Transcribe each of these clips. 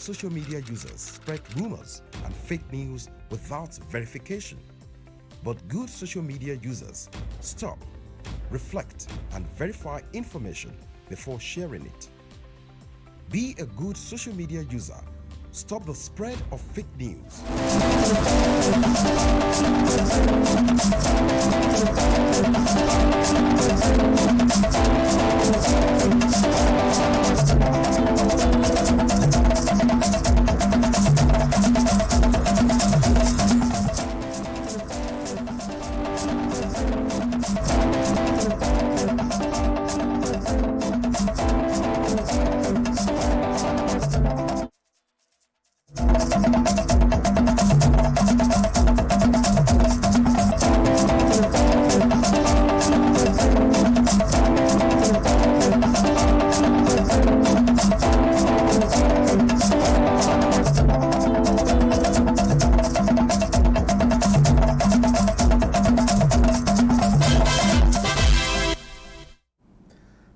social media users spread rumors and fake news without verification. But good social media users stop, reflect, and verify information before sharing it. Be a good social media user. Stop the spread of fake news.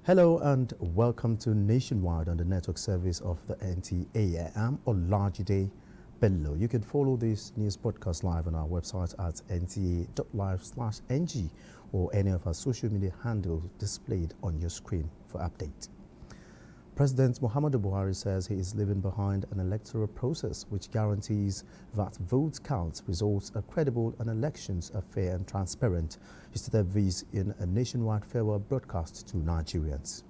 Hello and welcome to Nationwide on the network service of the NTA. I am Olajide Bello. You can follow this news podcast live on our website at nta.live/ng or any of our social media handles displayed on your screen for update. President Muhammadu Buhari says he is leaving behind an electoral process which guarantees that vote count results are credible and elections are fair and transparent. He stated this in a nationwide farewell broadcast to Nigerians.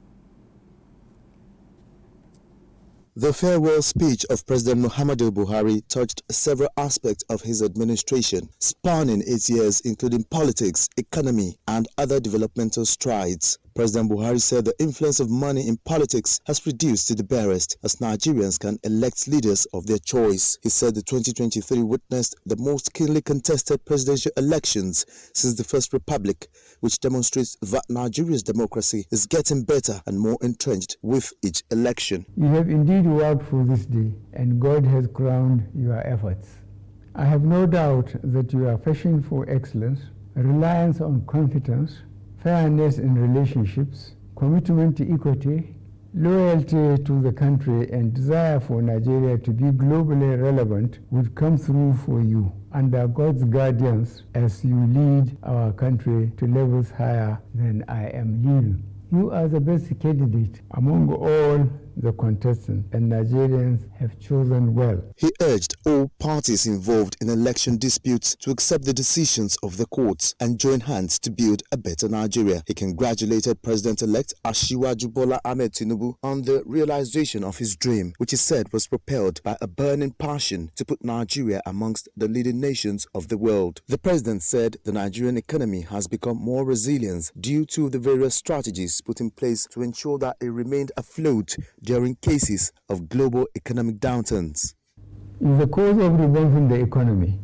The farewell speech of President Muhammadu Buhari touched several aspects of his administration, spanning 8 years, including politics, economy, and other developmental strides. President Buhari said the influence of money in politics has reduced to the barest as Nigerians can elect leaders of their choice. He said the 2023 witnessed the most keenly contested presidential elections since the First Republic, which demonstrates that Nigeria's democracy is getting better and more entrenched with each election. You have indeed worked for this day, and God has crowned your efforts. I have no doubt that your passion for excellence, reliance on competence, fairness in relationships, commitment to equity, loyalty to the country, and desire for Nigeria to be globally relevant would come through for you under God's guidance as you lead our country to levels higher than I am leading. You are the best candidate among all the contestants, and Nigerians have chosen well. He urged all parties involved in election disputes to accept the decisions of the courts and join hands to build a better Nigeria. He congratulated President-elect Asiwaju Bola Ahmed Tinubu on the realization of his dream, which he said was propelled by a burning passion to put Nigeria amongst the leading nations of the world. The president said the Nigerian economy has become more resilient due to the various strategies put in place to ensure that it remained afloat during cases of global economic downturns. In the course of revamping the economy,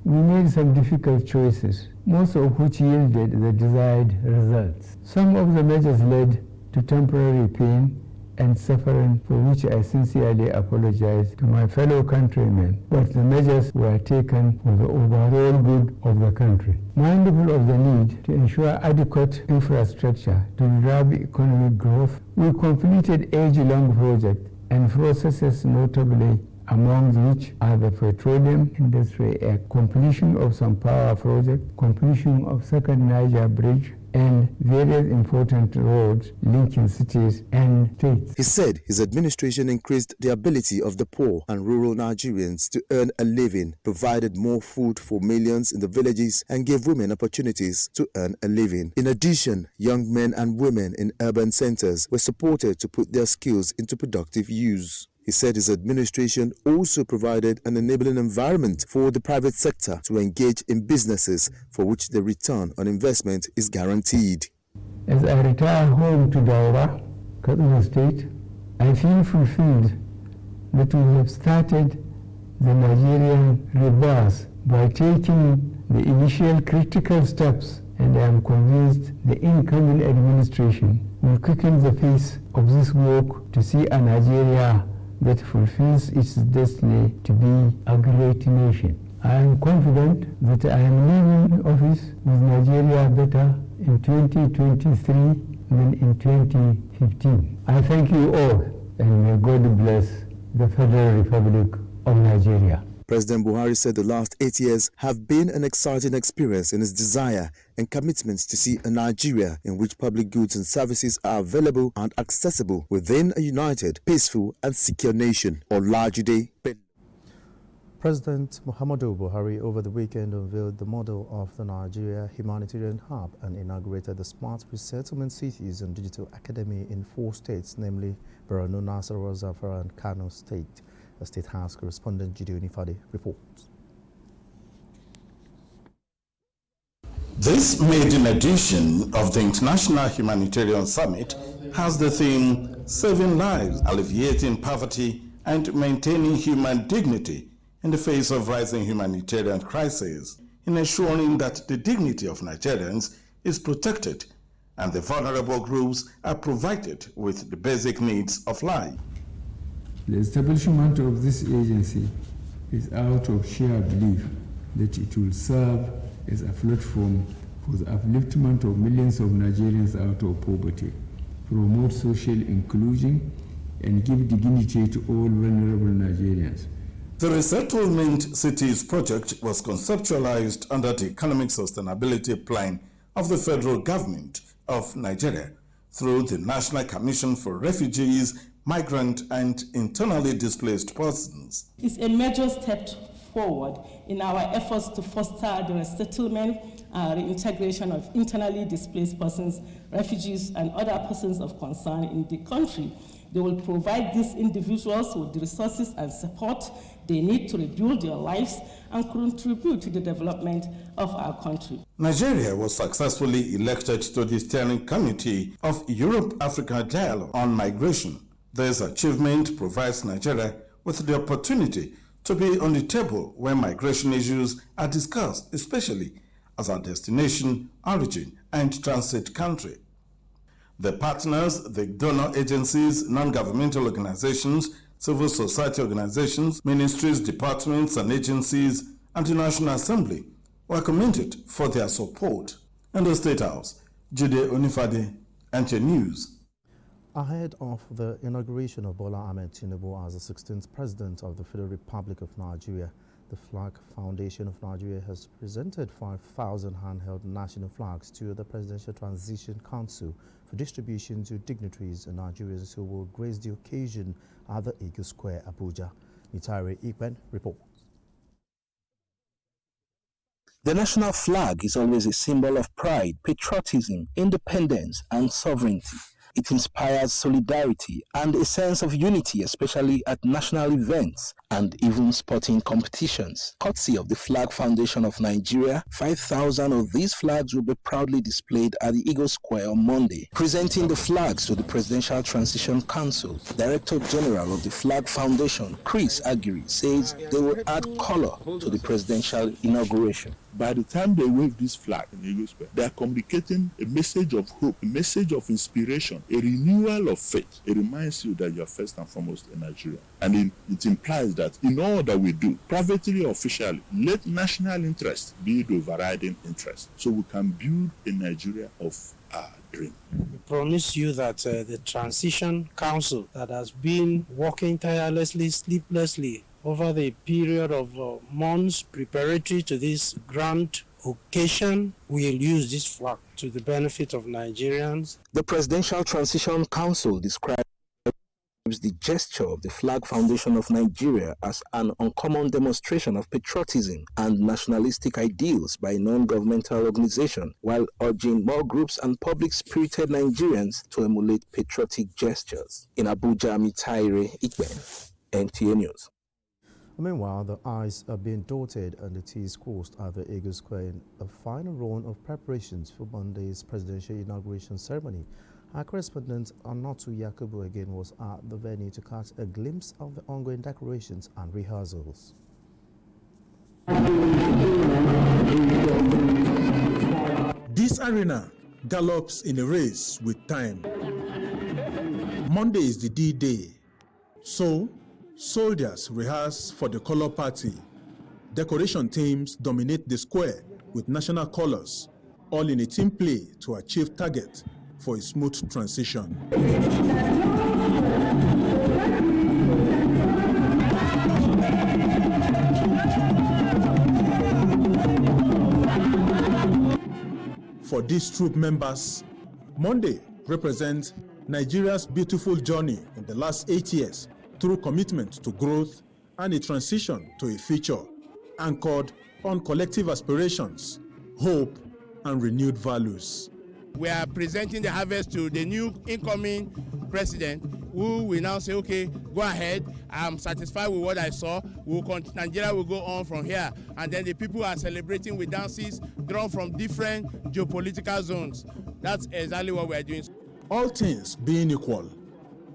we made some difficult choices, most of which yielded the desired results. Some of the measures led to temporary pain and suffering, for which I sincerely apologize to my fellow countrymen, but the measures were taken for the overall good of the country. Mindful of the need to ensure adequate infrastructure to drive economic growth, we completed age-long projects and processes, notably among which are the Petroleum Industry Act, completion of some power projects, completion of Second Niger Bridge, and various important roads linking cities and states. He said his administration increased the ability of the poor and rural Nigerians to earn a living, provided more food for millions in the villages, and gave women opportunities to earn a living. In addition, young men and women in urban centers were supported to put their skills into productive use. He said his administration also provided an enabling environment for the private sector to engage in businesses for which the return on investment is guaranteed. As I retire home to Daura, Kaduna State, I feel fulfilled that we have started the Nigerian rebirth by taking the initial critical steps, and I am convinced the incoming administration will quicken the pace of this work to see a Nigeria that fulfills its destiny to be a great nation. I am confident that I am leaving office with Nigeria better in 2023 than in 2015. I thank you all, and may God bless the Federal Republic of Nigeria. President Buhari said the last 8 years have been an exciting experience in his desire and commitment to see a Nigeria in which public goods and services are available and accessible within a united, peaceful and secure nation. Olajide Bello. President Muhammadu Buhari over the weekend unveiled the model of the Nigeria Humanitarian Hub and inaugurated the Smart Resettlement Cities and Digital Academy in 4 states, namely Borno, Nasarawa, Zamfara and Kano State. A State House correspondent Jide Onifade reports. This maiden edition of the International Humanitarian Summit has the theme Saving Lives, Alleviating Poverty and Maintaining Human Dignity in the face of rising humanitarian crises, in ensuring that the dignity of Nigerians is protected and the vulnerable groups are provided with the basic needs of life. The establishment of this agency is out of sheer belief that it will serve as a platform for the upliftment of millions of Nigerians out of poverty, promote social inclusion, and give dignity to all vulnerable Nigerians. The Resettlement Cities project was conceptualized under the Economic Sustainability Plan of the federal government of Nigeria through the National Commission for Refugees, Migrant and Internally Displaced Persons. It's a major step forward in our efforts to foster the resettlement and reintegration of internally displaced persons, refugees, and other persons of concern in the country. They will provide these individuals with the resources and support they need to rebuild their lives and contribute to the development of our country. Nigeria was successfully elected to the Steering Committee of Europe-Africa Dialogue on Migration. This achievement provides Nigeria with the opportunity to be on the table when migration issues are discussed, especially as our destination, origin, and transit country. The partners, the donor agencies, non-governmental organizations, civil society organizations, ministries, departments, and agencies, and the National Assembly were commended for their support. In the State House, Jide Onifade, NTA News. Ahead of the inauguration of Bola Ahmed Tinubu as the 16th President of the Federal Republic of Nigeria, the Flag Foundation of Nigeria has presented 5,000 handheld national flags to the Presidential Transition Council for distribution to dignitaries and Nigerians who will grace the occasion at the Eagle Square, Abuja. Mitari Ikben reports. The national flag is always a symbol of pride, patriotism, independence, and sovereignty. It inspires solidarity and a sense of unity, especially at national events and even sporting competitions. Courtesy of the Flag Foundation of Nigeria, 5,000 of these flags will be proudly displayed at the Eagle Square on Monday. Presenting the flags to the Presidential Transition Council, Director General of the Flag Foundation, Chris Aguirre, says they will add color to the presidential inauguration. By the time they wave this flag in Eagle Square, they are communicating a message of hope, a message of inspiration, a renewal of faith. It reminds you that you are first and foremost a Nigerian. And it implies that in all that we do, privately or officially, let national interest be the overriding interest, so we can build a Nigeria of our dream. We promise you that the Transition Council that has been working tirelessly, sleeplessly, over the period of months preparatory to this grand occasion, will use this flag to the benefit of Nigerians. The Presidential Transition Council describes the gesture of the Flag Foundation of Nigeria as an uncommon demonstration of patriotism and nationalistic ideals by a non-governmental organization, while urging more groups and public-spirited Nigerians to emulate patriotic gestures. In Abuja, Mitaire Ikben, NTA News. Meanwhile, the I's are being dotted and the T's crossed at the Eagle Square in a final round of preparations for Monday's presidential inauguration ceremony. Our correspondent Anatu Yakubu again was at the venue to catch a glimpse of the ongoing decorations and rehearsals. This arena gallops in a race with time. Monday is the D-Day, so soldiers rehearse for the color party. Decoration teams dominate the square with national colors, all in a team play to achieve target for a smooth transition. For these troop members, Monday represents Nigeria's beautiful journey in the last 8 years through commitment to growth and a transition to a future anchored on collective aspirations, hope, and renewed values. We are presenting the harvest to the new incoming president, who will now say, okay, go ahead, I'm satisfied with what I saw, Nigeria will go on from here. And then the people are celebrating with dances drawn from different geopolitical zones. That's exactly what we are doing. All things being equal,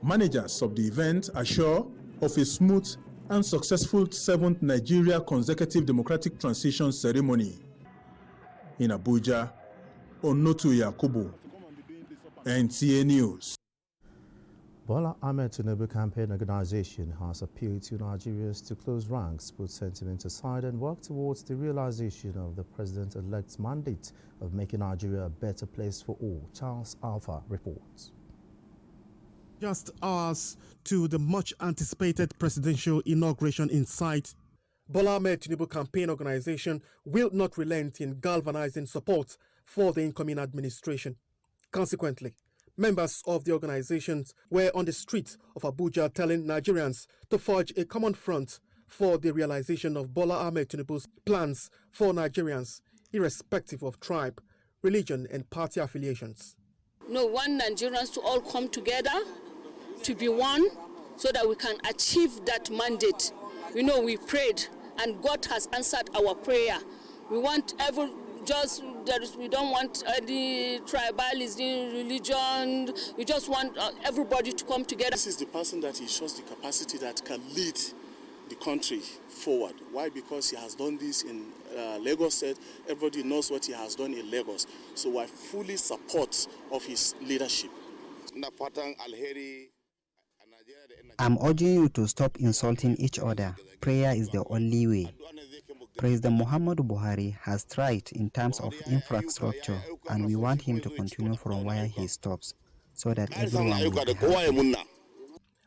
managers of the event are sure of a smooth and successful 7th Nigeria consecutive democratic transition ceremony. In Abuja, Onotu Yakubu, NTA News. Bola Ahmed Tinubu Campaign Organization has appealed to Nigerians to close ranks, put sentiment aside, and work towards the realization of the president-elect's mandate of making Nigeria a better place for all. Charles Alpha reports. Just hours to the much-anticipated presidential inauguration in sight, Bola Ahmed Tinubu Campaign Organization will not relent in galvanizing support for the incoming administration. Consequently, members of the organizations were on the streets of Abuja telling Nigerians to forge a common front for the realization of Bola Ahmed Tinubu's plans for Nigerians, irrespective of tribe, religion, and party affiliations. No, want Nigerians to all come together, to be one, so that we can achieve that mandate. We prayed, and God has answered our prayer. We want we don't want any tribalism, religion. We just want everybody to come together. This is the person that he shows the capacity that can lead the country forward. Why? Because he has done this in Lagos State. Everybody knows what he has done in Lagos. So I fully support of his leadership. I'm urging you to stop insulting each other. Prayer is the only way. President Muhammadu Buhari has tried in terms of infrastructure, and we want him to continue from where he stops, so that everyone will be happy.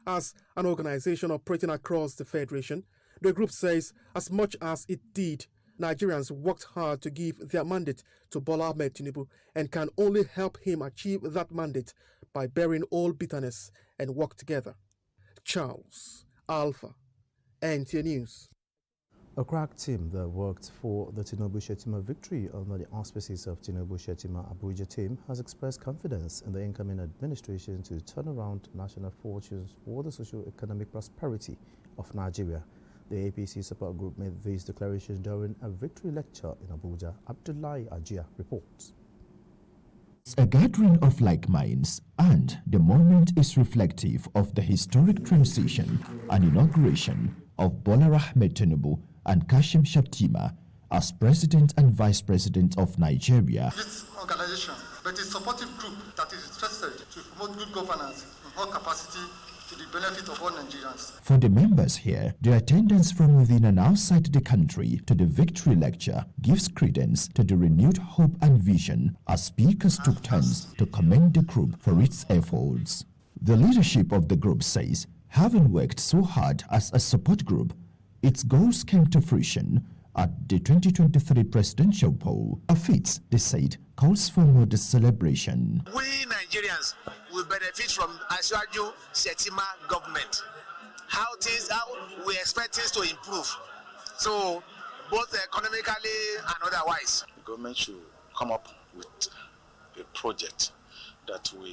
As an organization operating across the federation, the group says as much as it did, Nigerians worked hard to give their mandate to Bola Ahmed Tinubu and can only help him achieve that mandate by bearing all bitterness and work together. Charles Alpha, NTA News. A crack team that worked for the Tinubu-Shettima victory under the auspices of Tinubu-Shettima Abuja team has expressed confidence in the incoming administration to turn around national fortunes for the socio-economic prosperity of Nigeria. The APC support group made this declaration during a victory lecture in Abuja. Abdullahi Ajia reports. It's a gathering of like minds, and the moment is reflective of the historic transition and inauguration of Bola Ahmed Tinubu and Kashim Shettima as President and Vice President of Nigeria. This organization, but a supportive group that is interested to promote good governance in all capacity to the benefit of all Nigerians. For the members here, the attendance from within and outside the country to the victory lecture gives credence to the renewed hope and vision as speakers took turns to commend the group for its efforts. The leadership of the group says, having worked so hard as a support group, its goals came to fruition at the 2023 presidential poll. A feat, they said, calls for modest celebration. We Nigerians will benefit from Asiwaju Shettima government. How we expect things to improve. So, both economically and otherwise. The government should come up with a project that will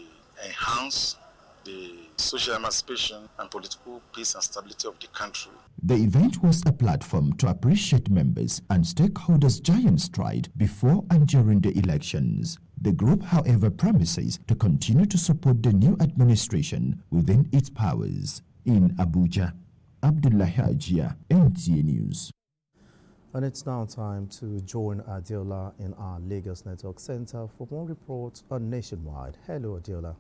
enhance the social emancipation and political peace and stability of the country. The event was a platform to appreciate members and stakeholders' giant stride before and during the elections. The group, however, promises to continue to support the new administration within its powers. In Abuja, Abdullahi Ajia, NTA News. And it's now time to join Adiola in our Lagos Network Center for more reports on Nationwide. Hello, Adiola.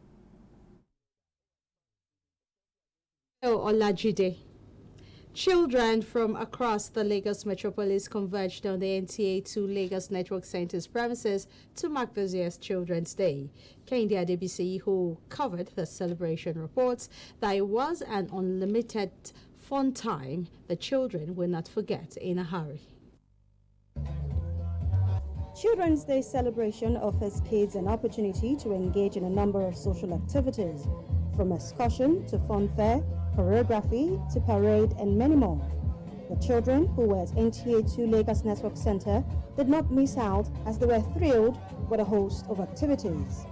Hello, Olajide. Children from across the Lagos metropolis converged on the NTA to Lagos Network Center's premises to mark this year's Children's Day. Kehinde Adebisi, who covered the celebration, reports that it was an unlimited fun time the children will not forget in a hurry. Children's Day celebration offers kids an opportunity to engage in a number of social activities, from excursion to fun fair, choreography to parade, and many more. The children who were at NTA 2 Lagos Network Center did not miss out, as they were thrilled with a host of activities.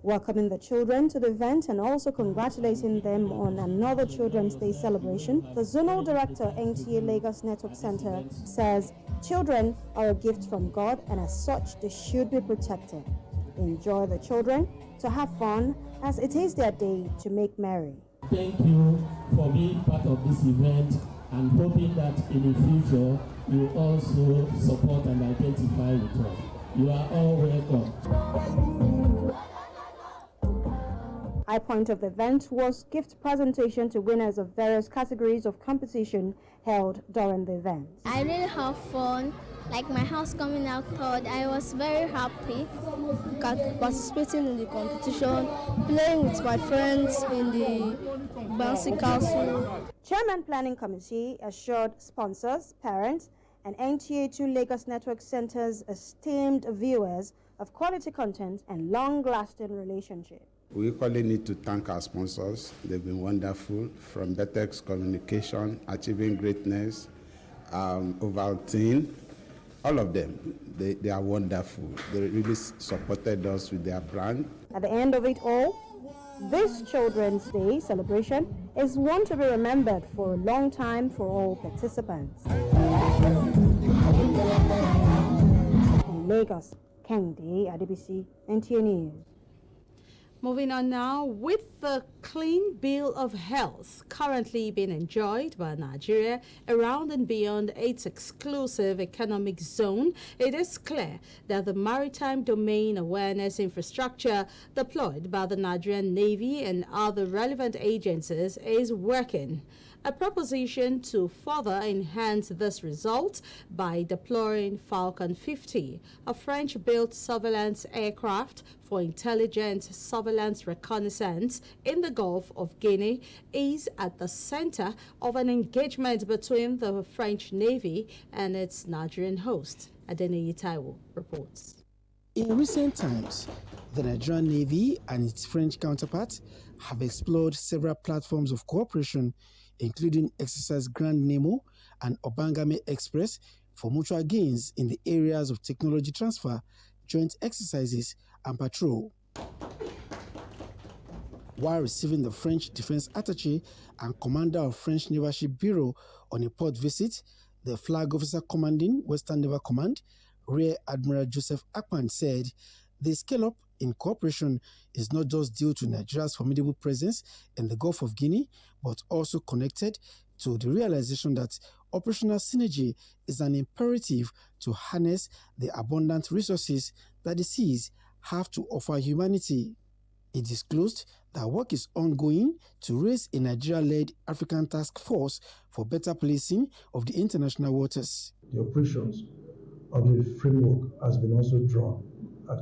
Welcoming the children to the event and also congratulating them on another Children's Day celebration, the Zonal Director, NTA Lagos Network Center, says children are a gift from God and as such they should be protected. Enjoy the children, to have fun, as it is their day to make merry. Thank you for being part of this event and hoping that in the future you also support and identify with us. You are all welcome. High point of the event was gift presentation to winners of various categories of competition held during the event. I really have fun, like my house coming out third. I was very happy participating in the competition, playing with my friends in the bouncy castle. Chairman Planning Committee assured sponsors, parents, and NTA 2 Lagos Network Center's esteemed viewers of quality content and long-lasting relationship. We equally need to thank our sponsors. They've been wonderful, from Betex Communication, Achieving Greatness, Ovaltine, all of them. They are wonderful. They really supported us with their brand. At the end of it all, this Children's Day celebration is one to be remembered for a long time for all participants. In Lagos, Kende Adebisi, NTA News. Moving on now, with the clean bill of health currently being enjoyed by Nigeria around and beyond its exclusive economic zone, it is clear that the maritime domain awareness infrastructure deployed by the Nigerian Navy and other relevant agencies is working. A proposition to further enhance this result by deploying Falcon 50, a French-built surveillance aircraft for intelligent surveillance reconnaissance in the Gulf of Guinea, is at the center of an engagement between the French Navy and its Nigerian host. Adeniyi Taiwo reports. In recent times, the Nigerian Navy and its French counterpart have explored several platforms of cooperation, including Exercise Grand Nemo and Obangame Express, for mutual gains in the areas of technology transfer, joint exercises, and patrol. While receiving the French Defense Attaché and commander of French Naval Ship Bureau on a port visit, the flag officer commanding Western Naval Command, Rear Admiral Joseph Akpan, said the scale-up in cooperation is not just due to Nigeria's formidable presence in the Gulf of Guinea, but also connected to the realization that operational synergy is an imperative to harness the abundant resources that the seas have to offer humanity. It disclosed that work is ongoing to raise a Nigeria-led African task force for better policing of the international waters. The operations of the framework has been also drawn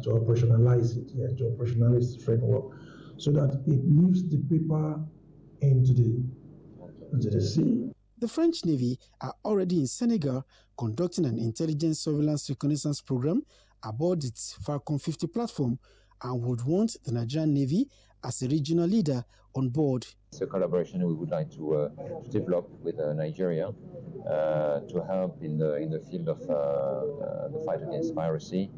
to operationalize it, to operationalize the framework, so that it leaves the paper into the sea. The French Navy are already in Senegal conducting an intelligence surveillance reconnaissance program aboard its Falcon 50 platform and would want the Nigerian Navy as a regional leader on board. It's a collaboration we would like to develop with Nigeria to help in the field of the fight against piracy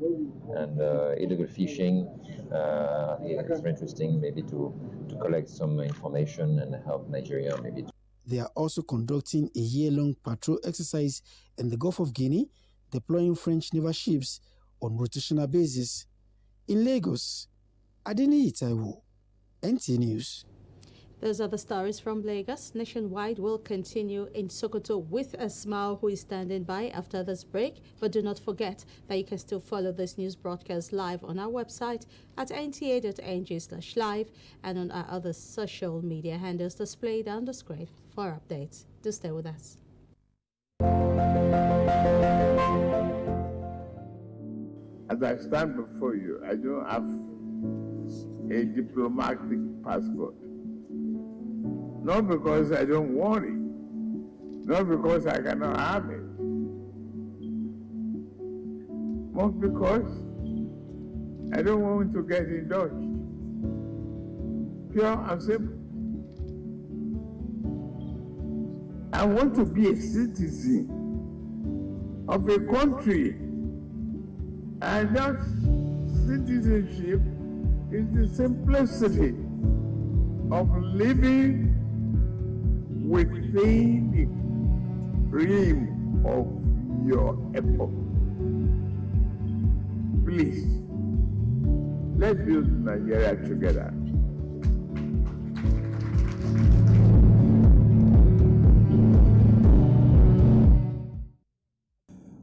and illegal fishing. I think it's very interesting maybe to collect some information and help Nigeria maybe. They are also conducting a year-long patrol exercise in the Gulf of Guinea, deploying French naval ships on rotational basis. In Lagos, Adeniyi Taiwo, NTA News. Those are the stories from Lagos. Nationwide will continue in Sokoto with a smile, who is standing by after this break. But do not forget that you can still follow this news broadcast live on our website at nta.ng/live and on our other social media handles displayed on the screen for updates. Do stay with us. As I stand before you, I don't have a diplomatic passport. Not because I don't want it, not because I cannot have it, but because I don't want to get indulged. Pure and simple. I want to be a citizen of a country, and that citizenship is the simplicity of living within the frame of your effort. Please, let's build Nigeria together.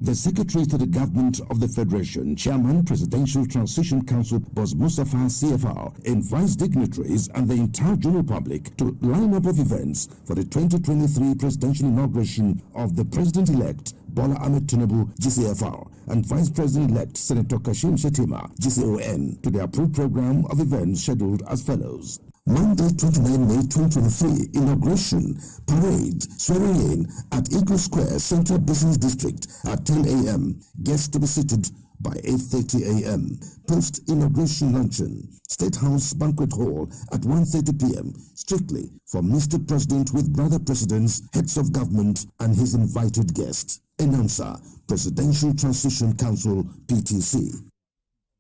The Secretary to the Government of the Federation, Chairman, Presidential Transition Council, Boss Mustafa CFR, invites dignitaries and the entire general public to line up of events for the 2023 presidential inauguration of the President-elect Bola Ahmed Tinubu, GCFR, and Vice President-elect Senator Kashim Shettima, GCON, to the approved program of events scheduled as follows. Monday, 29 May 2023, inauguration, parade, swearing in at Eagle Square, Central Business District at 10 a.m. Guests to be seated by 8:30 a.m. Post-inauguration luncheon, State House Banquet Hall at 1:30 p.m. strictly for Mr. President with brother presidents, heads of government, and his invited guests. Announcer, Presidential Transition Council, PTC.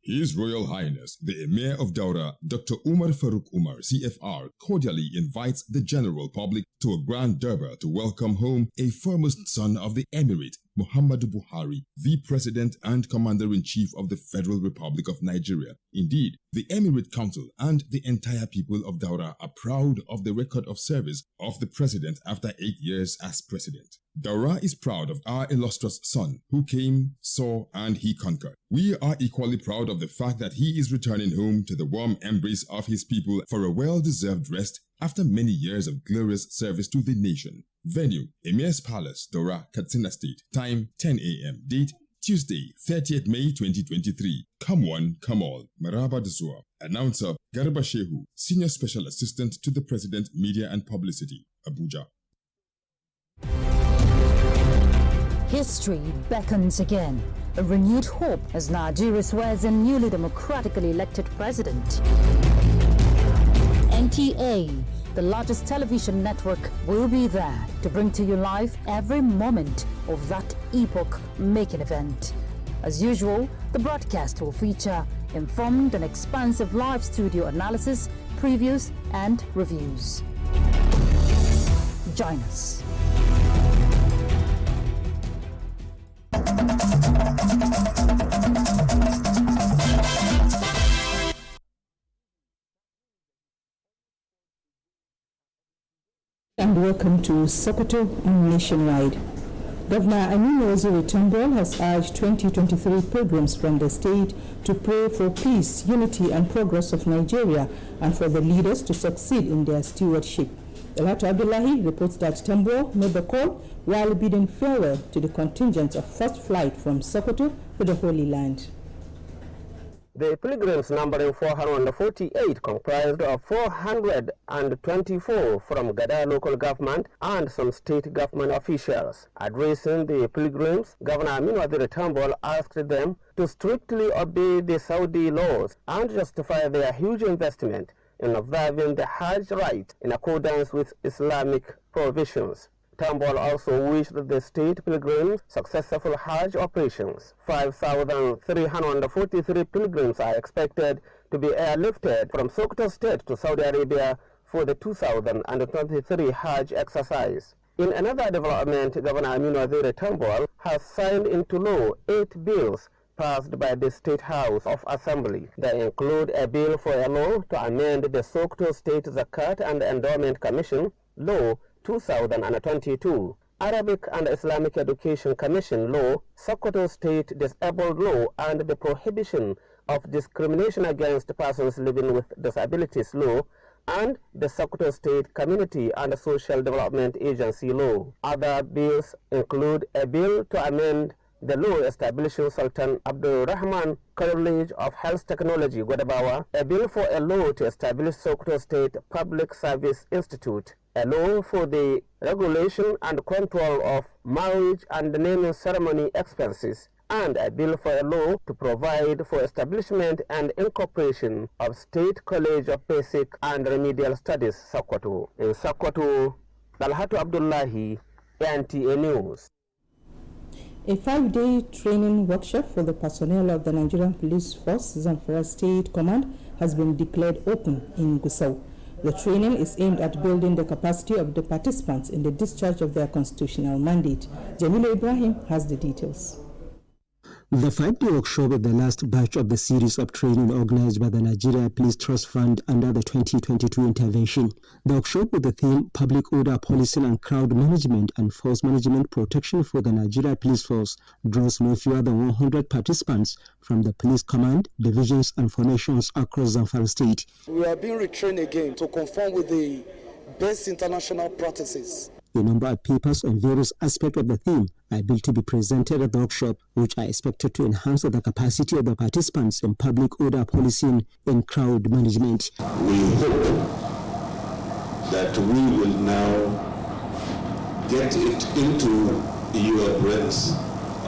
His Royal Highness, the Emir of Daura, Dr. Umar Farooq Umar, CFR, cordially invites the general public to a grand durbar to welcome home a foremost son of the Emirate, Muhammadu Buhari, the President and Commander-in-Chief of the Federal Republic of Nigeria. Indeed, the Emirate Council and the entire people of Daura are proud of the record of service of the President after 8 years as President. Daura is proud of our illustrious son who came, saw, and he conquered. We are equally proud of the fact that he is returning home to the warm embrace of his people for a well-deserved rest after many years of glorious service to the nation. Venue, Emir's Palace, Daura, Katsina State. Time, 10 a.m. Date, Tuesday, 30th May 2023. Come one, come all. Maraba Dusua. Announcer, Garba Shehu, Senior Special Assistant to the President, Media and Publicity, Abuja. History beckons again. A renewed hope as Nigeria swears in newly democratically elected president. NTA, the largest television network, will be there to bring to you live every moment of that epoch-making event. As usual, the broadcast will feature informed and expansive live studio analysis, previews, and reviews. Join us. And welcome to Sokoto and Nationwide. Governor Aminu Waziri Tambol has urged 2023 pilgrims from the state to pray for peace, unity and progress of Nigeria and for the leaders to succeed in their stewardship. Elhato Abdullahi reports that Tambol made the call while bidding farewell to the contingent of first flight from Sokoto to the Holy Land. The pilgrims, numbering 448, comprised of 424 from Gada local government and some state government officials. Addressing the pilgrims, Governor Aminu Waziri Tambol asked them to strictly obey the Saudi laws and justify their huge investment in observing the Hajj rite in accordance with Islamic provisions. Tambol also wished the state pilgrims successful Hajj operations. 5,343 pilgrims are expected to be airlifted from Sokoto State to Saudi Arabia for the 2023 Hajj exercise. In another development, Governor Aminu Waziri Tambol has signed into law 8 bills passed by the State House of Assembly. They include a bill for a law to amend the Sokoto State Zakat and Endowment Commission, Law 2022, Arabic and Islamic Education Commission Law, Sokoto State Disabled Law, and the Prohibition of Discrimination Against Persons Living with Disabilities Law, and the Sokoto State Community and Social Development Agency Law. Other bills include a bill to amend The law establishing Sultan Abdul Rahman College of Health Technology, Godabawa, a bill for a law to establish Sokoto State Public Service Institute, a law for the regulation and control of marriage and naming ceremony expenses, and a bill for a law to provide for establishment and incorporation of State College of Basic and Remedial Studies, Sokoto. In Sokoto, Dalhatu Abdullahi, NTA News. A 5-day training workshop for the personnel of the Nigerian Police Force Zamfara State Command has been declared open in Gusau. The training is aimed at building the capacity of the participants in the discharge of their constitutional mandate. Jamila Ibrahim has the details. The 5-day workshop is the last batch of the series of training organized by the Nigeria Police Trust Fund under the 2022 intervention. The workshop with the theme Public Order Policing and Crowd Management and Force Management Protection for the Nigeria Police Force draws no fewer than 100 participants from the police command, divisions and formations across Zamfara State. We are being retrained again to conform with the best international practices. A number of papers on various aspects of the theme are able to be presented at the workshop, which are expected to enhance the capacity of the participants in public order policing and crowd management. We hope that we will now get it into your brains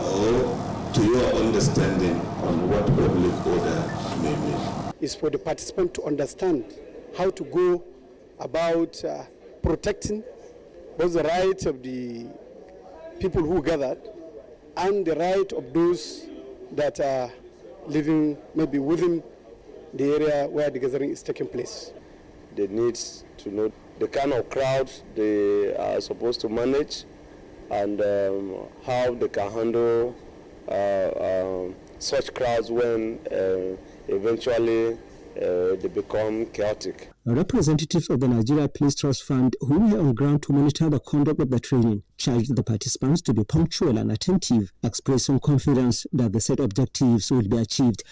or to your understanding on what public order may mean. It's for the participant to understand how to go about protecting both the rights of the people who gathered and the right of those that are living maybe within the area where the gathering is taking place. They need to know the kind of crowds they are supposed to manage and how they can handle such crowds when eventually they become chaotic. Representatives of the Nigeria Police Trust Fund, who were on ground to monitor the conduct of the training, charged the participants to be punctual and attentive, expressing confidence that the set objectives will be achieved.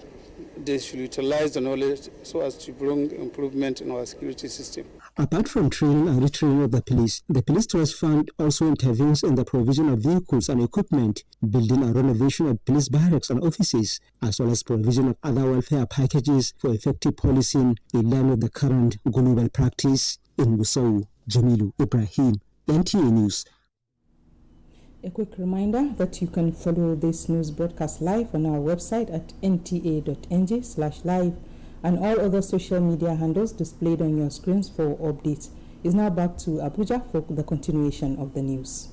They should utilize the knowledge so as to bring improvement in our security system. Apart from training and retraining of the Police Trust Fund also intervenes in the provision of vehicles and equipment, building and renovation of police barracks and offices, as well as provision of other welfare packages for effective policing in line with the current global practice. In Gusau, Jamilu Ibrahim, NTA News. A quick reminder that you can follow this news broadcast live on our website at nta.ng/live and all other social media handles displayed on your screens for updates. It's now back to Abuja for the continuation of the news.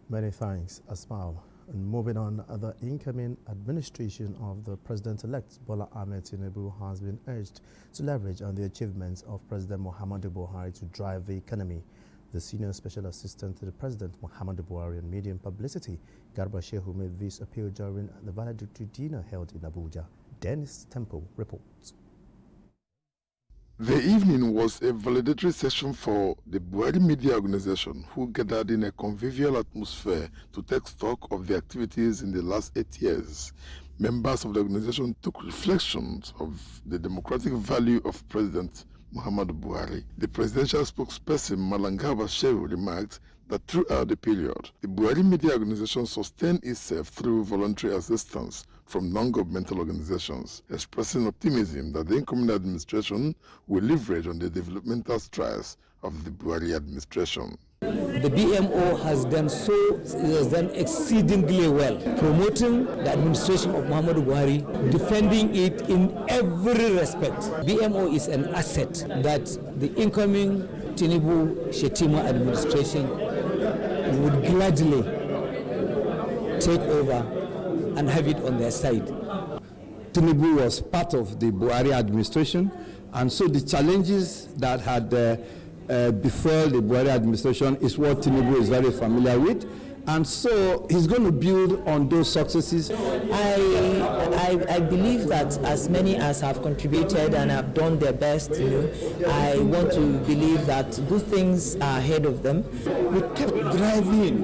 Many thanks, Asmal. And moving on, the incoming administration of the President-elect Bola Ahmed Tinubu has been urged to leverage on the achievements of President Muhammadu Buhari to drive the economy. The Senior Special Assistant to the President, Muhammadu Buhari on Media and Publicity, Garba Shehu, made this appeal during the valedictory dinner held in Abuja. Dennis Temple reports. The evening was a valedictory session for the Buhari Media Organization, who gathered in a convivial atmosphere to take stock of the activities in the last 8 years. Members of the organization took reflections of the democratic value of President Muhammadu Buhari. The presidential spokesperson Malangaba Shehu remarked that throughout the period, the Buhari Media Organization sustained itself through voluntary assistance from non-governmental organizations, expressing optimism that the incoming administration will leverage on the developmental strides of the Buhari administration. The BMO has done exceedingly well, promoting the administration of Muhammadu Buhari, defending it in every respect. BMO is an asset that the incoming Tinubu Shetima administration would gladly take over and have it on their side. Tinubu was part of the Buhari administration, and so the challenges that had before the Buhari administration is what Tinubu is very familiar with, and so he's going to build on those successes. I believe that as many as have contributed and have done their best, I want to believe that good things are ahead of them. We kept driving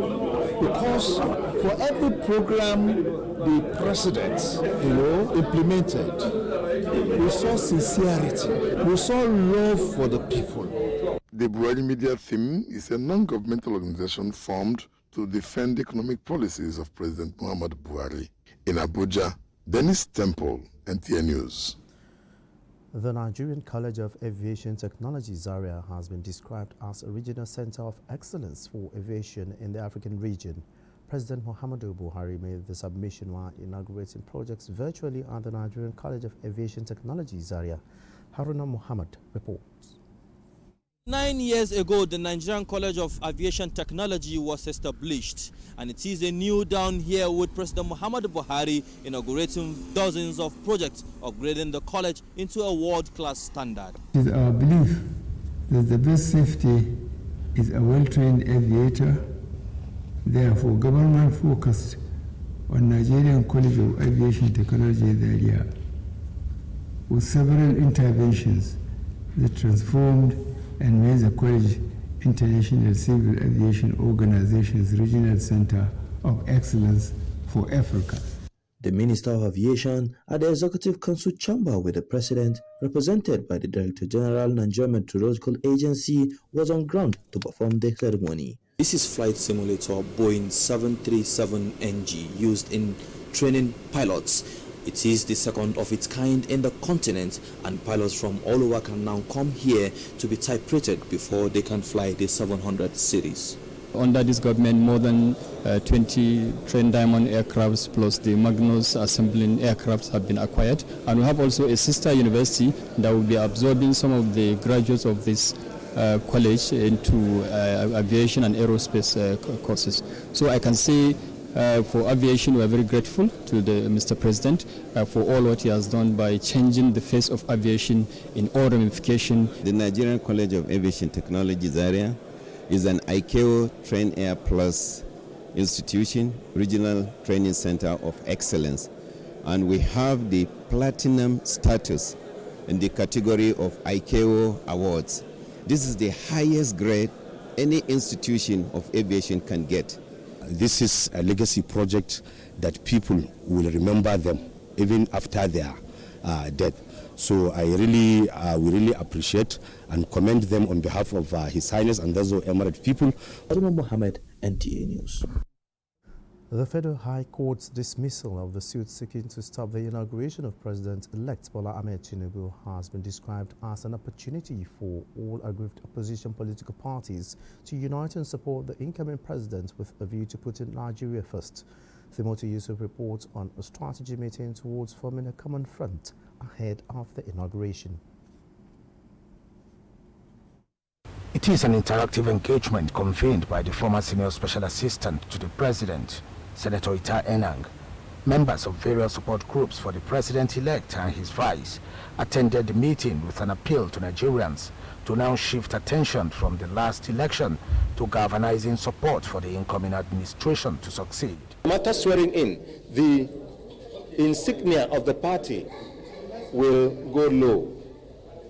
because for every program the president, implemented, we saw sincerity, we saw love for the people. The Buhari Media Team is a non-governmental organization formed to defend the economic policies of President Muhammadu Buhari. In Abuja, Dennis Temple, NTA News. The Nigerian College of Aviation Technology, Zaria, has been described as a regional center of excellence for aviation in the African region. President Muhammadu Buhari made the submission while inaugurating projects virtually at the Nigerian College of Aviation Technology, Zaria. Haruna Muhammad reports. 9 years ago, the Nigerian College of Aviation Technology was established, and it is a new dawn here with President Muhammadu Buhari inaugurating dozens of projects, upgrading the college into a world-class standard. It is our belief that the best safety is a well-trained aviator. Therefore, government focused on Nigerian College of Aviation Technology Zaria with several interventions that transformed and made the college International Civil Aviation Organization's Regional Center of Excellence for Africa. The Minister of Aviation at the Executive Council chamber with the President, represented by the Director General Nigerian Meteorological Agency, was on ground to perform the ceremony. This is flight simulator Boeing 737NG used in training pilots. It is the second of its kind in the continent, and pilots from all over can now come here to be type rated before they can fly the 700 series. Under this government, more than 20 Trent Diamond aircrafts plus the Magnus assembling aircrafts have been acquired. And we have also a sister university that will be absorbing some of the graduates of this college into aviation and aerospace courses. So I can say for aviation, we are very grateful to Mr. President for all what he has done by changing the face of aviation in all ramification. The Nigerian College of Aviation Technology Zaria is an ICAO Train Air Plus institution, regional training center of excellence, and we have the platinum status in the category of ICAO awards. This is the highest grade any institution of aviation can get. This is a legacy project that people will remember them even after their death. So I really, we really appreciate and commend them on behalf of His Highness and those Emirate people. Haruna Mohammed, NTA News. The Federal High Court's dismissal of the suit seeking to stop the inauguration of President-elect Bola Ahmed Tinubu has been described as an opportunity for all aggrieved opposition political parties to unite and support the incoming president with a view to putting Nigeria first. Timothy Yusuf reports on a strategy meeting towards forming a common front ahead of the inauguration. It is an interactive engagement convened by the former senior special assistant to the president, Senator Ita Enang. Members of various support groups for the president-elect and his vice attended the meeting with an appeal to Nigerians to now shift attention from the last election to galvanizing support for the incoming administration to succeed. After swearing in, the insignia of the party will go low,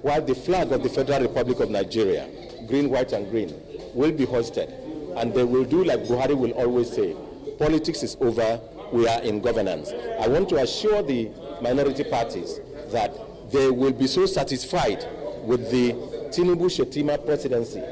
while the flag of the Federal Republic of Nigeria, green, white, and green, will be hoisted. And they will do like Buhari will always say, politics is over, we are in governance. I want to assure the minority parties that they will be so satisfied with the Tinubu-Shetima presidency.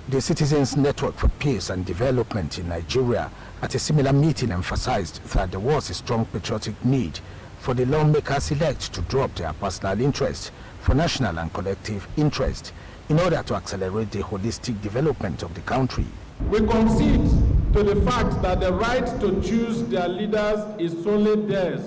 The Citizens Network for Peace and Development in Nigeria at a similar meeting emphasized that there was a strong patriotic need for the lawmakers-elect to drop their personal interest for national and collective interest in order to accelerate the holistic development of the country. We concede to the fact that the right to choose their leaders is solely theirs,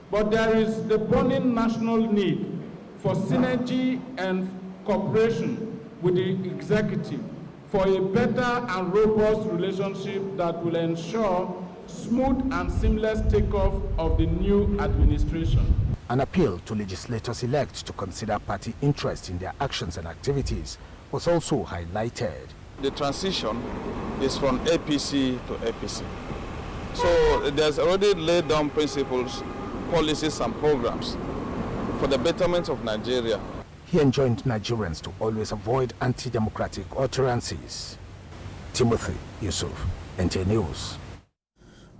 but there is the burning national need for synergy and cooperation with the executive for a better and robust relationship that will ensure smooth and seamless takeoff of the new administration. An appeal to legislators-elect to consider party interest in their actions and activities was also highlighted. The transition is from APC to APC. So there's already laid down principles, policies and programs for the betterment of Nigeria. He enjoined Nigerians to always avoid anti-democratic utterances. Timothy Yusuf, NTA News.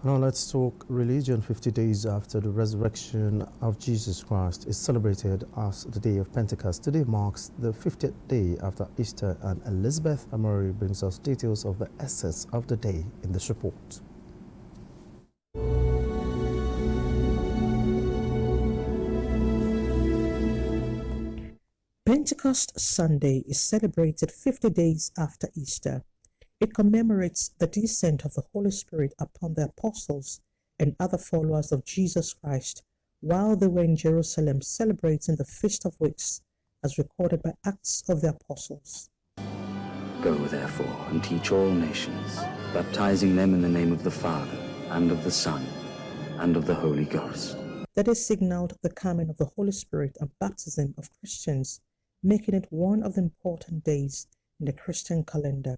Now let's talk religion. 50 days after the resurrection of Jesus Christ is celebrated as the day of Pentecost. Today marks the 50th day after Easter, and Elizabeth Amory brings us details of the essence of the day in this report. Pentecost Sunday is celebrated 50 days after Easter. It commemorates the descent of the Holy Spirit upon the apostles and other followers of Jesus Christ while they were in Jerusalem celebrating the Feast of Weeks, as recorded by Acts of the Apostles. Go, therefore, and teach all nations, baptizing them in the name of the Father, and of the Son, and of the Holy Ghost. That is signaled the coming of the Holy Spirit and baptism of Christians, making it one of the important days in the Christian calendar.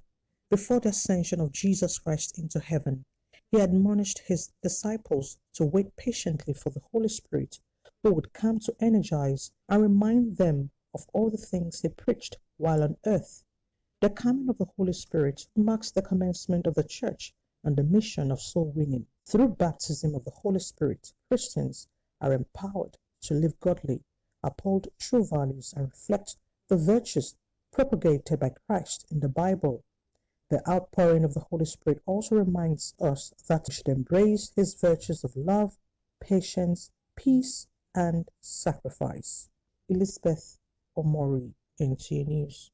Before the ascension of Jesus Christ into heaven, he admonished his disciples to wait patiently for the Holy Spirit, who would come to energize and remind them of all the things he preached while on earth. The coming of the Holy Spirit marks the commencement of the Church and the mission of soul winning. Through baptism of the Holy Spirit, Christians are empowered to live godly, uphold true values, and reflect the virtues propagated by Christ in the Bible. The outpouring of the Holy Spirit also reminds us that we should embrace his virtues of love, patience, peace, and sacrifice. Elizabeth Omori, NTA News.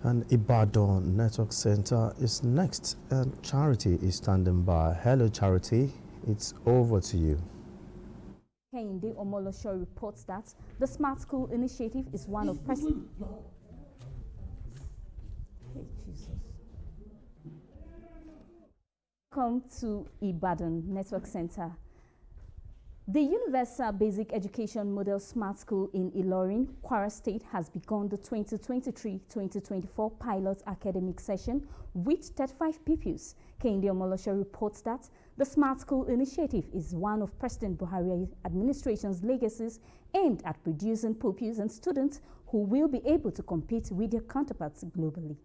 And Ibadan Network Center is next, and Charity is standing by. Hello, Charity. It's over to you. Kehinde Omolosho reports that the Smart School initiative is one of President. Welcome to Ibadan Network Center. The Universal Basic Education Model Smart School in Ilorin, Kwara State has begun the 2023-2024 pilot academic session with 35 pupils. Kehinde Omolosho reports that the Smart School initiative is one of President Buhari administration's legacies aimed at producing pupils and students who will be able to compete with their counterparts globally.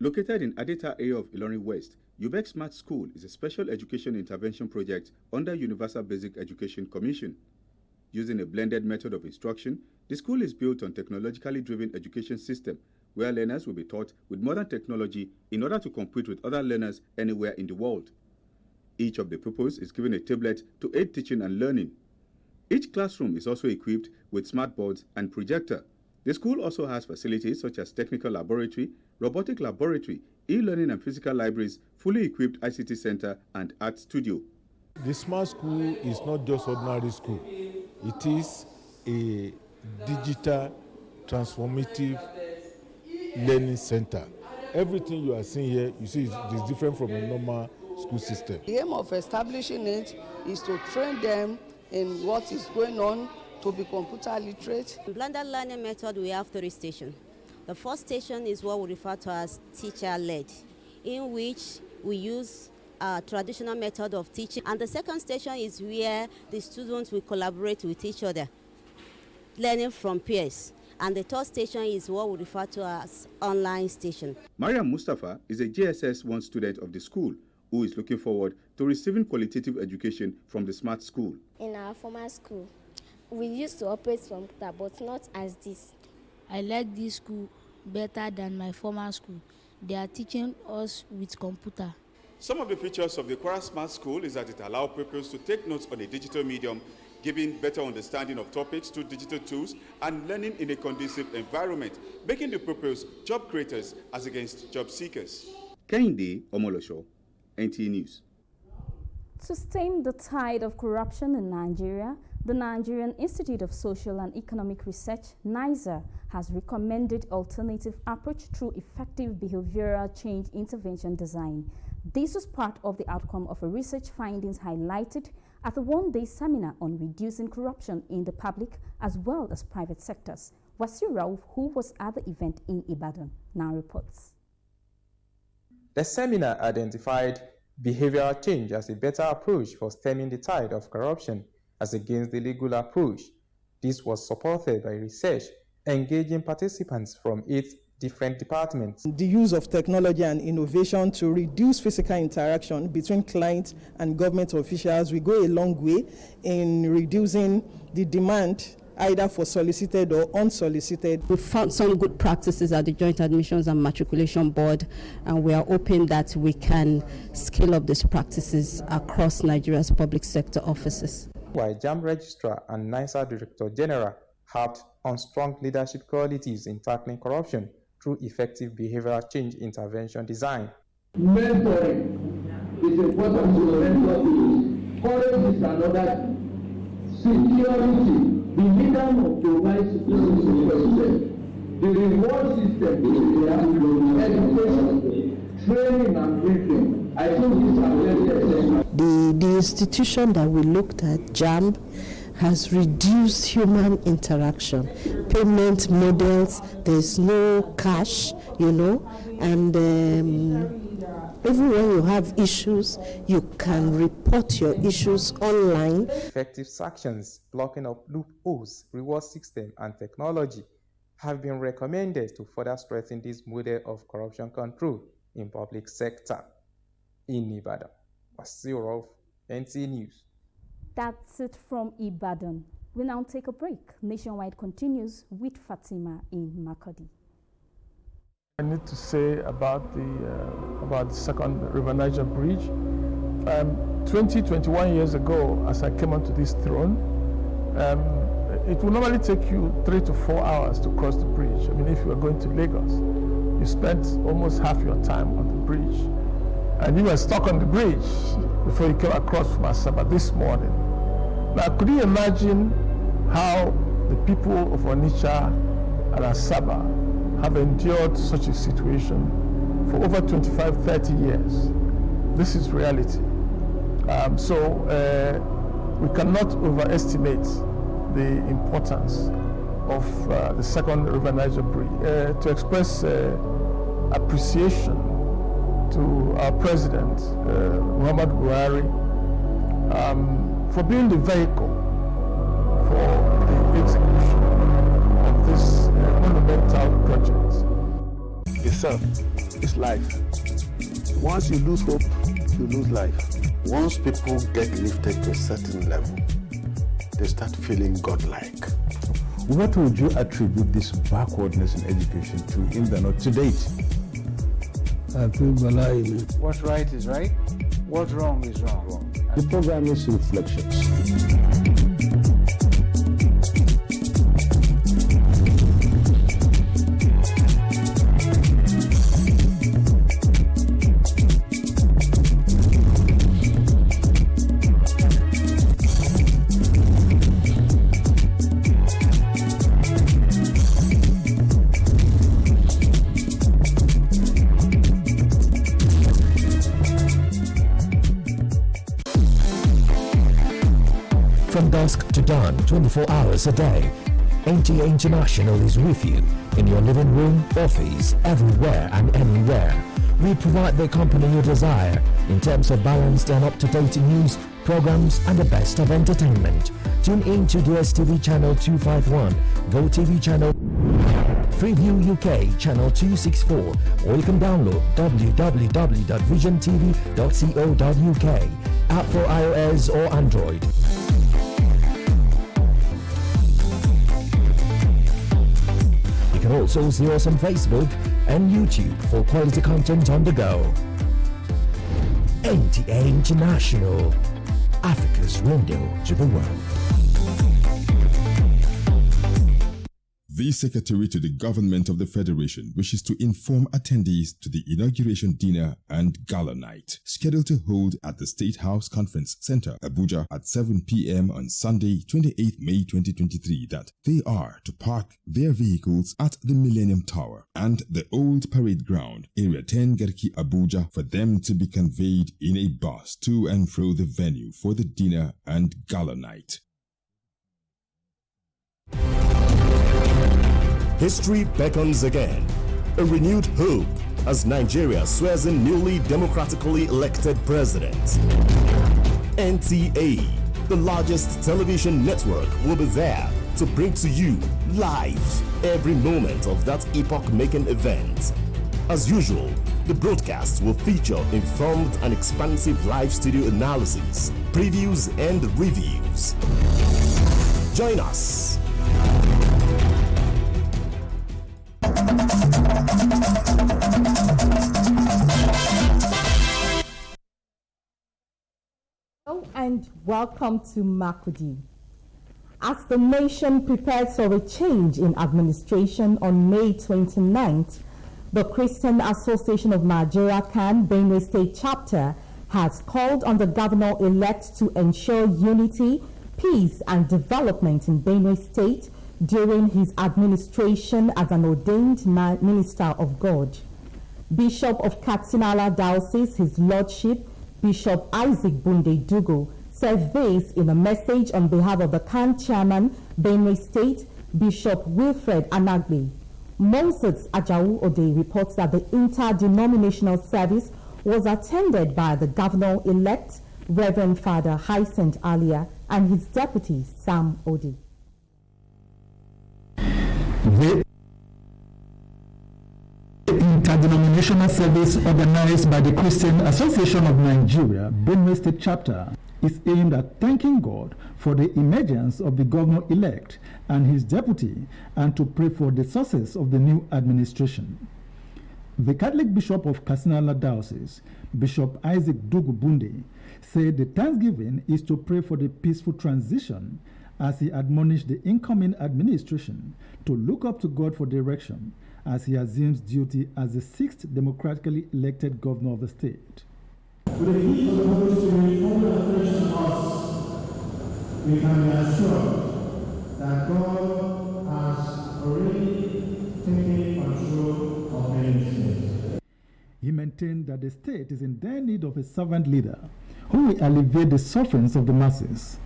Located in Adeta area of Ilorin West, UBEC Smart School is a special education intervention project under Universal Basic Education Commission. Using a blended method of instruction, the school is built on technologically driven education system where learners will be taught with modern technology in order to compete with other learners anywhere in the world. Each of the pupils is given a tablet to aid teaching and learning. Each classroom is also equipped with smart boards and projector. The school also has facilities such as technical laboratory, robotic laboratory, e-learning and physical libraries, fully equipped ICT center, and art studio. The Smart School is not just ordinary school. It is a digital, transformative learning center. Everything you are seeing here, you see, is different from a normal school system. The aim of establishing it is to train them in what is going on, to be computer literate. In blended learning method, we have 3 stations. The first station is what we refer to as teacher-led, in which we use a traditional method of teaching. And the second station is where the students will collaborate with each other, learning from peers. And the third station is what we refer to as online station. Mariam Mustafa is a JSS 1 student of the school who is looking forward to receiving qualitative education from the Smart School. In our former school, we used to operate computer, but not as this. I like this school better than my former school. They are teaching us with computer. Some of the features of the Kwara Smart School is that it allows pupils to take notes on a digital medium, giving better understanding of topics through digital tools and learning in a conducive environment, making the pupils job creators as against job seekers. Kehinde Omolosho, NTA News. To stem the tide of corruption in Nigeria, the Nigerian Institute of Social and Economic Research, NISA, has recommended alternative approach through effective behavioral change intervention design. This was part of the outcome of a research findings highlighted at the one-day seminar on reducing corruption in the public as well as private sectors. Wasiu Rauf, who was at the event in Ibadan, now reports. The seminar identified behavioral change as a better approach for stemming the tide of corruption as against the legal approach. This was supported by research engaging participants from 8 different departments. The use of technology and innovation to reduce physical interaction between clients and government officials will go a long way in reducing the demand either for solicited or unsolicited. We found some good practices at the Joint Admissions and Matriculation Board, and we are hoping that we can scale up these practices across Nigeria's public sector offices. While JAMB Registrar and NISA Director General harped on strong leadership qualities in tackling corruption through effective behavioral change intervention design. Mentoring is important to mentor. Courage is another. Security. The leader must provide security to the president. The reward system is there. Education, training and briefing. I think these are very essential. The institution that we looked at, JAMB, has reduced human interaction. Payment models, there's no cash, and even when you have issues, you can report your issues online. Effective sanctions, blocking up loopholes, reward system, and technology have been recommended to further strengthen this model of corruption control in public sector. In Ibadan, Wasirov, NTA News. That's it from Ibadan. We now take a break. Nationwide continues with Fatima in Makurdi. I need to say about the second River Niger Bridge. 21 years ago, as I came onto this throne, it will normally take you 3 to 4 hours to cross the bridge. I mean, if you are going to Lagos, you spent almost half your time on the bridge. And you were stuck on the bridge before you came across from Asaba this morning. Now, could you imagine how the people of Onitsha and Asaba have endured such a situation for over 25, 30 years? This is reality. We cannot overestimate the importance of the second River Niger Bridge. To express appreciation to our President, Muhammad Buhari, for being the vehicle for the execution of this monumental project. Itself is life. Once you lose hope, you lose life. Once people get lifted to a certain level, they start feeling godlike. What would you attribute this backwardness in education to in the north to date? I feel balai. What's right is right, what's wrong is wrong. The program is Reflections. From dusk to dawn, 24 hours a day, NTA International is with you in your living room, office, everywhere and anywhere. We provide the company you desire in terms of balanced and up-to-date news, programs and the best of entertainment. Tune in to DSTV channel 251, GoTV channel, Freeview UK channel 264, or you can download www.visiontv.co.uk, app for iOS or Android. You can also see us on Facebook and YouTube for quality content on the go. NTA International, Africa's window to the world. The Secretary to the Government of the Federation wishes to inform attendees to the inauguration dinner and gala night scheduled to hold at the State House Conference Center, Abuja at 7 p.m. on Sunday, 28 May 2023 that they are to park their vehicles at the Millennium Tower and the Old Parade Ground, Area 10 Garki, Abuja, for them to be conveyed in a bus to and fro the venue for the dinner and gala night. History beckons again. A renewed hope as Nigeria swears in newly democratically elected president. NTA, the largest television network, will be there to bring to you live every moment of that epoch-making event. As usual, the broadcast will feature informed and expansive live studio analysis, previews, and reviews. Join us. Hello and welcome to Makurdi. As the nation prepares for a change in administration on May 29th, the Christian Association of Nigeria CAN Benue State Chapter has called on the governor-elect to ensure unity, peace and development in Benue State during his administration as an ordained minister of God. Bishop of Katsinala Diocese, His Lordship, Bishop Isaac Bunde Dugu, said this in a message on behalf of the CAN chairman, Benue State, Bishop Wilfred Anagbe. Moses Ajau Ode reports that the interdenominational service was attended by the governor-elect, Reverend Father Hyacinth Alia, and his deputy, Sam Ode. The interdenominational service organized by the Christian Association of Nigeria, Benue State Chapter, is aimed at thanking God for the emergence of the governor-elect and his deputy, and to pray for the success of the new administration. The Catholic Bishop of Katsinala Diocese, Bishop Isaac Dugu Bunde, said the thanksgiving is to pray for the peaceful transition, as he admonished the incoming administration to look up to God for direction as he assumes duty as the 6th democratically elected governor of the state. With the gift of the Holy Spirit only afresh on us, we can be assured that God has already taken control of many things. He maintained that the state is in dire need of a servant leader who will alleviate the sufferings of the masses.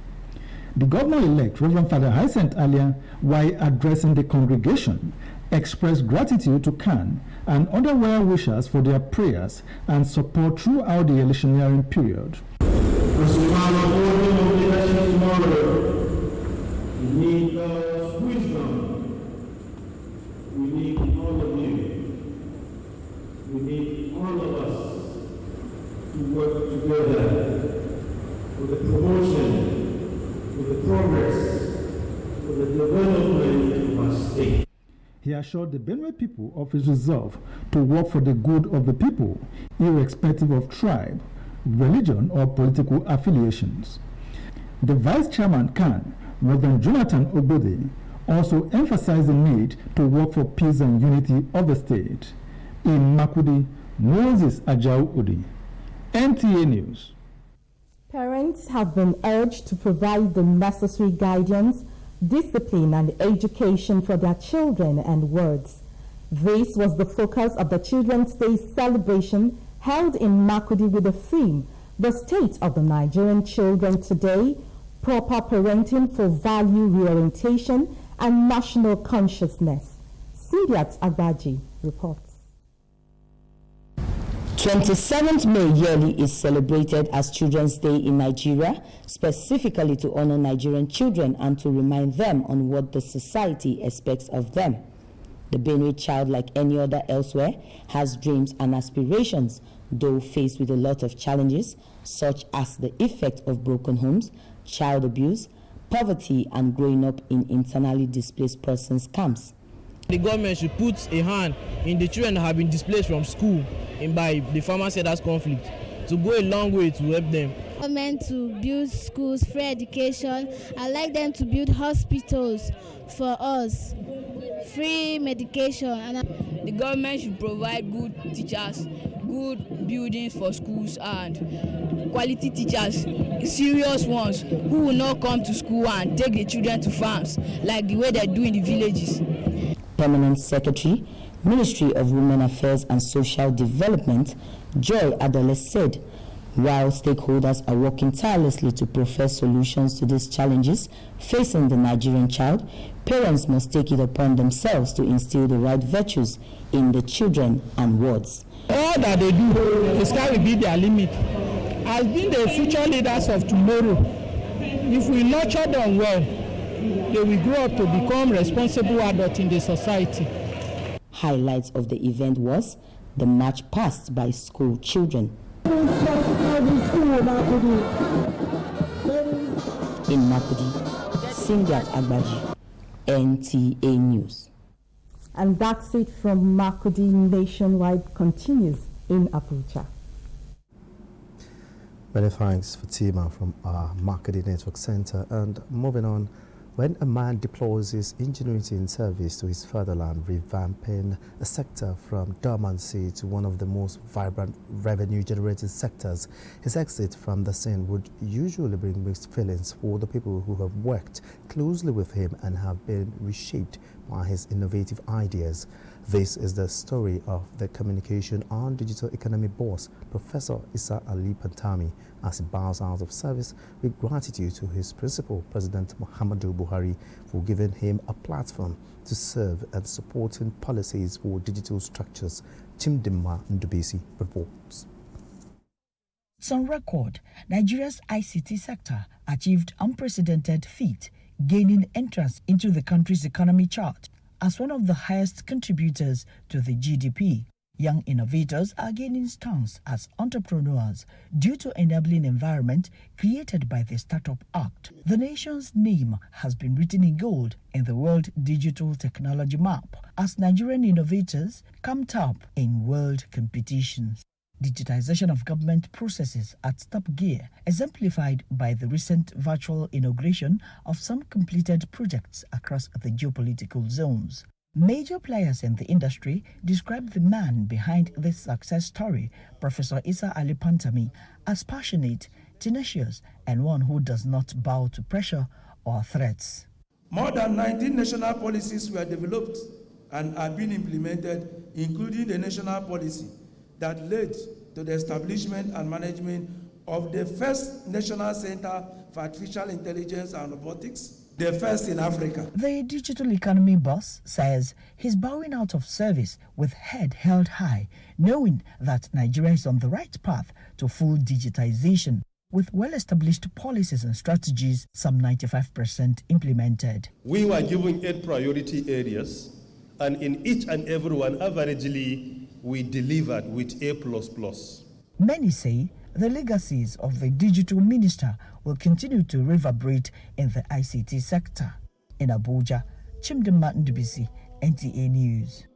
The governor-elect, Reverend Father Hyacinth Alia, while addressing the congregation, expressed gratitude to CAN and other well-wishers for their prayers and support throughout the electioneering period. As we are holding of the election tomorrow, we need God's wisdom. We need all of you. We need all of us to work together for the promotion, for the progress, for the development of our state. He assured the Benue people of his resolve to work for the good of the people, irrespective of tribe, religion, or political affiliations. The Vice Chairman CAN, Reverend Jonathan Ogbode, also emphasized the need to work for peace and unity of the state. In Makurdi, Moses Ajau Odi, NTA News. Parents have been urged to provide the necessary guidance, discipline and education for their children and wards. This was the focus of the Children's Day celebration held in Makurdi with the theme, The State of the Nigerian Children Today, Proper Parenting for Value Reorientation and National Consciousness. Cynthia Agbaji reports. 27th May yearly is celebrated as Children's Day in Nigeria, specifically to honor Nigerian children and to remind them on what the society expects of them. The Benue child, like any other elsewhere, has dreams and aspirations, though faced with a lot of challenges, such as the effect of broken homes, child abuse, poverty, and growing up in internally displaced persons camps. The government should put a hand in the children that have been displaced from school by the farmer-settlers conflict to go a long way to help them. Government to build schools, free education. I like them to build hospitals for us, free medication. The government should provide good teachers, good buildings for schools and quality teachers, serious ones who will not come to school and take the children to farms like the way they do in the villages. Permanent Secretary, Ministry of Women Affairs and Social Development, Joy Adole said, while stakeholders are working tirelessly to profess solutions to these challenges facing the Nigerian child, parents must take it upon themselves to instill the right virtues in the children and wards. All that they do, the sky will be their limit. As being the future leaders of tomorrow, if we nurture them well, they will grow up to become responsible adults in the society. Highlights of the event was the march past by school children. In Makurdi, Singat Agbaji, NTA News. And that's it from Makurdi. Nationwide continues in Abuja. Many thanks, Fatima, from our Makurdi Network Center. And moving on, when a man deploys his ingenuity in service to his fatherland, revamping a sector from dormancy to one of the most vibrant revenue-generating sectors, his exit from the scene would usually bring mixed feelings for the people who have worked closely with him and have been reshaped by his innovative ideas. This is the story of the communication and digital economy boss, Professor Isa Ali Pantami, as he bows out of service with gratitude to his principal, President Muhammadu Buhari, for giving him a platform to serve and supporting policies for digital structures. Chimdimma Ndubisi reports. On record, Nigeria's ICT sector achieved unprecedented feat, gaining entrance into the country's economy chart as one of the highest contributors to the GDP. Young innovators are gaining stance as entrepreneurs due to enabling environment created by the Startup Act. The nation's name has been written in gold in the World Digital Technology Map as Nigerian innovators come top in world competitions. Digitization of government processes at top gear, exemplified by the recent virtual inauguration of some completed projects across the geopolitical zones. Major players in the industry describe the man behind this success story, Professor Isa Ali Pantami, as passionate, tenacious, and one who does not bow to pressure or threats. More than 19 national policies were developed and are being implemented, including the national policy that led to the establishment and management of the first National Center for Artificial Intelligence and Robotics, the first in Africa. The digital economy boss says he's bowing out of service with head held high, knowing that Nigeria is on the right path to full digitization, with well-established policies and strategies, some 95% implemented. We were given 8 priority areas, and in each and every one, averagely, we delivered with A++. Many say the legacies of the digital minister will continue to reverberate in the ICT sector. In Abuja, Chimdimma Ndubisi, NTA News.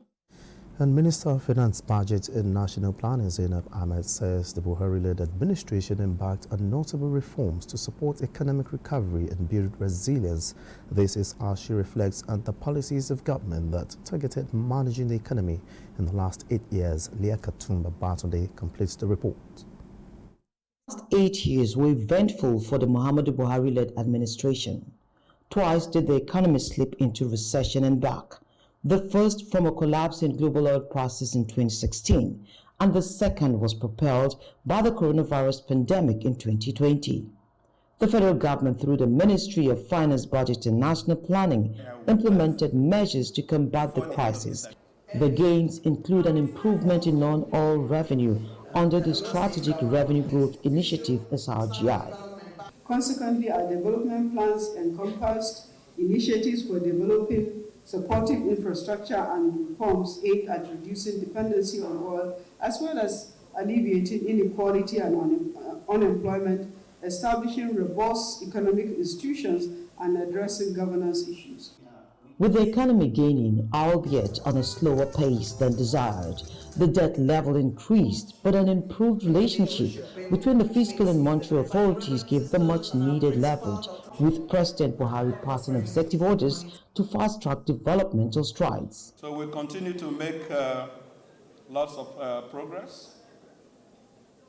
And Minister of Finance, Budget and National Planning Zainab Ahmed says the Buhari-led administration embarked on notable reforms to support economic recovery and build resilience. This is as she reflects on the policies of government that targeted managing the economy in the last 8 years. Leah Katumba Batunde completes the report. The last 8 years were eventful for the Muhammadu Buhari-led administration. Twice did the economy slip into recession and back. The first from a collapse in global oil prices in 2016, and the second was propelled by the coronavirus pandemic in 2020. The federal government, through the Ministry of Finance, Budget and National Planning, implemented measures to combat the crisis. The gains include an improvement in non-oil revenue under the Strategic Revenue Growth Initiative (SRGI). Consequently, our development plans encompassed initiatives for developing supportive infrastructure and reforms aimed at reducing dependency on oil, as well as alleviating inequality and unemployment, establishing robust economic institutions, and addressing governance issues. With the economy gaining, albeit on a slower pace than desired, the debt level increased, but an improved relationship between the fiscal and monetary authorities gave the much-needed leverage, with President Buhari passing executive orders to fast-track developmental strides. So we continue to make lots of progress.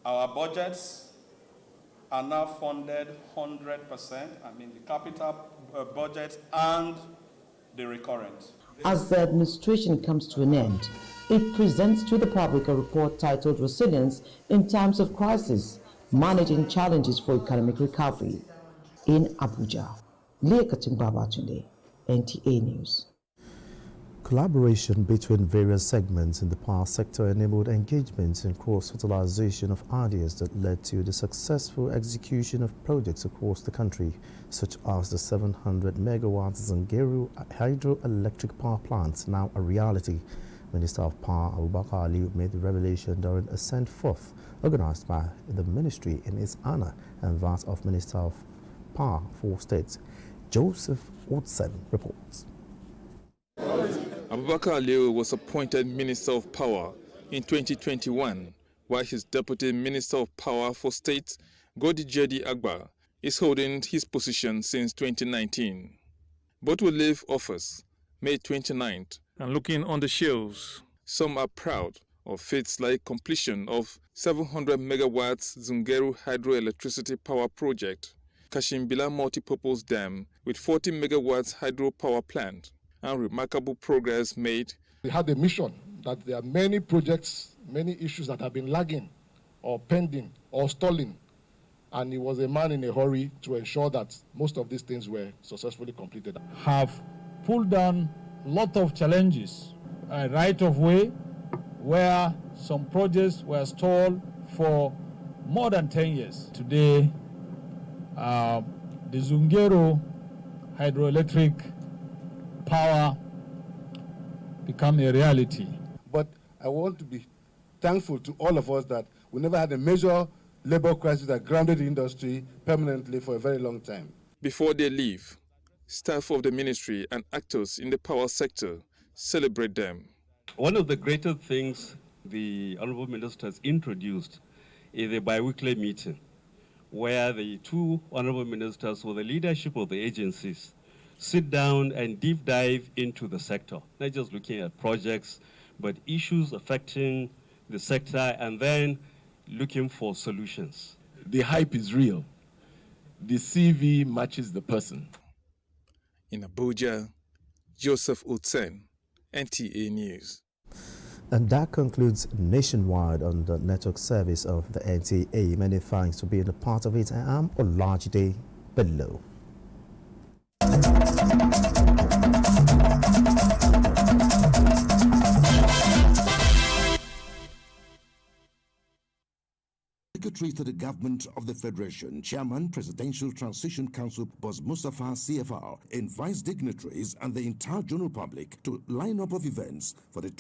Our budgets are now funded 100%, the capital budget and the recurrent. As the administration comes to an end, it presents to the public a report titled Resilience in Times of Crisis, Managing Challenges for Economic Recovery. In Abuja, Leah Katumba Batunde, NTA News. Collaboration between various segments in the power sector enabled engagement and cross-fertilization of ideas that led to the successful execution of projects across the country, such as the 700 megawatt Zungeru hydroelectric power plant, now a reality. Minister of Power Abubakar Ali made the revelation during a send-forth organized by the ministry in his honor and that of Minister of Power for State. Joseph Otsen reports. Abubakar Ali was appointed Minister of Power in 2021, while his Deputy Minister of Power for State, Godi Jedi Agba, is holding his position since 2019. Both will leave office May 29th, and looking on the shelves, some are proud of feats like completion of 700 megawatts Zungeru hydroelectricity power project, Kashimbila multipurpose dam with 40 megawatts hydropower plant, and remarkable progress made. We had a mission that there are many projects, many issues that have been lagging or pending or stalling, and he was a man in a hurry to ensure that most of these things were successfully completed. Have pulled down a lot of challenges, right of way, where some projects were stalled for more than 10 years. Today, the Zungeru hydroelectric power become a reality. But I want to be thankful to all of us that we never had a major labor crisis that grounded the industry permanently for a very long time. Before they leave, staff of the ministry and actors in the power sector celebrate them. One of the greater things the Honorable Minister has introduced is a bi-weekly meeting where the two Honorable Ministers with the leadership of the agencies sit down and deep dive into the sector, not just looking at projects, but issues affecting the sector and then looking for solutions. The hype is real. The CV matches the person. In Abuja, Joseph Utsen, NTA News. And that concludes Nationwide on the network service of the NTA. Many thanks for being a part of it. I am Olajide Bello. Secretary to the Government of the Federation, Chairman, Presidential Transition Council, Boss Mustafa CFR, invites dignitaries and the entire general public to line up of events for the